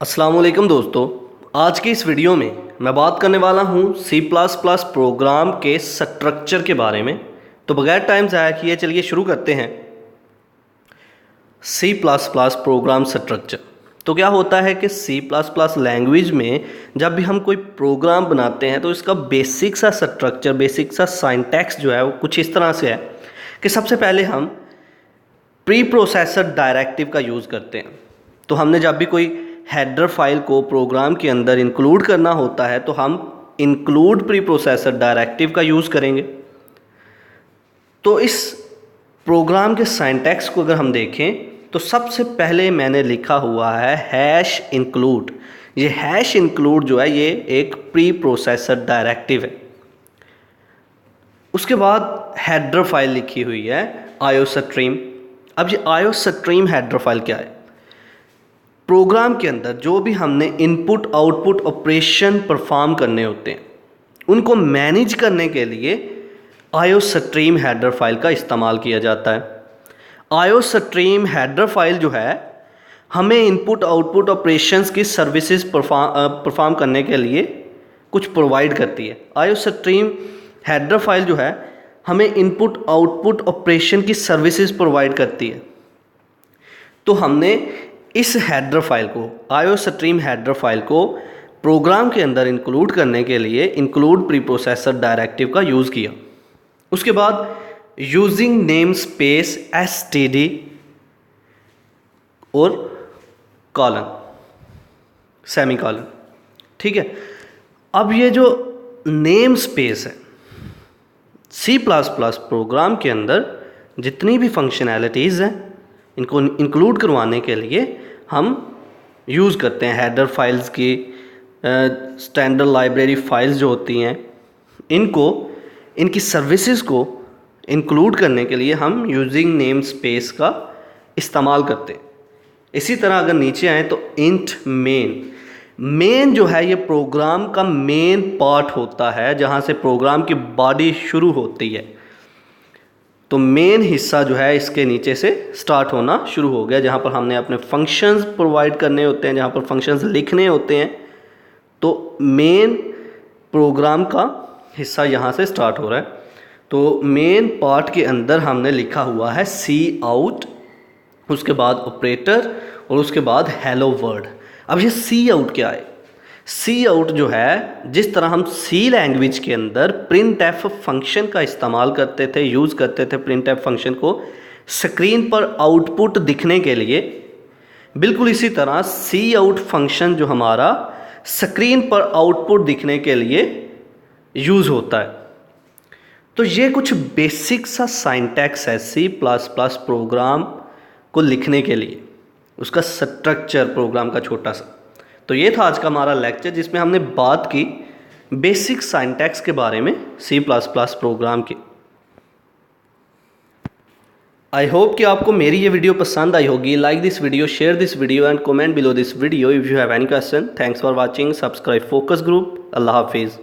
अस्सलाम वालेकुम दोस्तों, आज की इस वीडियो में मैं बात करने वाला हूँ C++ प्रोग्राम के स्ट्रक्चर के बारे में। तो बगैर टाइम ज़ाया किए चलिए शुरू करते हैं। C++ program structure. तो क्या होता है कि C++ लैंग्वेज में जब भी हम कोई प्रोग्राम बनाते हैं तो इसका बेसिक सा स्ट्रक्चर, बेसिक सा सिंटैक्स जो है वो कुछ इस तरह से है कि सबसे पहले हम प्री प्रोसेसर डायरेक्टिव का यूज़ करते हैं। तो हमने जब भी कोई हेडर फाइल को प्रोग्राम के अंदर इंक्लूड करना होता है तो हम इंक्लूड प्री प्रोसेसर डायरेक्टिव का यूज़ करेंगे। तो इस प्रोग्राम के सिंटैक्स को अगर हम देखें तो सबसे पहले मैंने लिखा हुआ है हैश इंक्लूड। ये हैश इंक्लूड जो है ये एक प्री प्रोसेसर डायरेक्टिव है। उसके बाद हेडर फाइल लिखी हुई है आयोस्ट्रीम। अब ये आयोस्ट्रीम हेडर फाइल क्या है? प्रोग्राम के अंदर जो भी हमने इनपुट आउटपुट ऑपरेशन परफॉर्म करने होते हैं उनको मैनेज करने के लिए आयोस्ट्रीम हेडर फाइल का इस्तेमाल किया जाता है। आयोस्ट्रीम हेडर फाइल जो है हमें इनपुट आउटपुट ऑपरेशंस की सर्विसेज परफॉर्म करने के लिए कुछ प्रोवाइड करती है। आयोस्ट्रीम हेडर फाइल जो है हमें इनपुट आउटपुट ऑपरेशन की सर्विसेज प्रोवाइड करती है। तो हमने इस हेडर फाइल को, आयोस्ट्रीम हेडर फाइल को प्रोग्राम के अंदर इंक्लूड करने के लिए इंक्लूड प्री प्रोसेसर डायरेक्टिव का यूज़ किया। उसके बाद यूजिंग नेम स्पेस std और कॉलन, सेमी कॉलन। ठीक है, अब ये जो नेम स्पेस है C++ प्रोग्राम के अंदर जितनी भी फंक्शनैलिटीज़ हैं इनको इंक्लूड करवाने के लिए हम यूज़ करते हैं हेडर फाइल्स की, स्टैंडर्ड लाइब्रेरी फाइल्स जो होती हैं इनकी सर्विसेज को इंक्लूड करने के लिए हम यूजिंग नेम स्पेस का इस्तेमाल करते हैं। इसी तरह अगर नीचे आए तो इंट मेन जो है ये प्रोग्राम का मेन पार्ट होता है जहाँ से प्रोग्राम की बॉडी शुरू होती है। तो मेन हिस्सा जो है इसके नीचे से स्टार्ट होना शुरू हो गया, जहाँ पर हमने अपने फंक्शंस प्रोवाइड करने होते हैं, जहाँ पर फंक्शंस लिखने होते हैं। तो मेन प्रोग्राम का हिस्सा यहाँ से स्टार्ट हो रहा है। तो मेन पार्ट के अंदर हमने लिखा हुआ है सी आउट, उसके बाद ऑपरेटर और उसके बाद हेलो वर्ल्ड। अब ये सी आउट क्या है? सी आउट जो है, जिस तरह हम सी लैंग्वेज के अंदर प्रिंट एफ फंक्शन का इस्तेमाल करते थे, यूज़ करते थे प्रिंट एफ फंक्शन को स्क्रीन पर आउटपुट दिखने के लिए, बिल्कुल इसी तरह सी आउट फंक्शन जो हमारा स्क्रीन पर आउटपुट दिखने के लिए यूज़ होता है। तो ये कुछ बेसिक सा सिंटैक्स है C++ प्रोग्राम को लिखने के लिए, उसका स्ट्रक्चर प्रोग्राम का छोटा सा। तो ये था आज का हमारा लेक्चर जिसमें हमने बात की बेसिक सिंटैक्स के बारे में C++ प्रोग्राम की। आई होप कि आपको मेरी ये वीडियो पसंद आई होगी। Like this video, share this video and comment below this video if you have any question. Thanks for watching. Subscribe focus group. अल्लाह हाफिज़।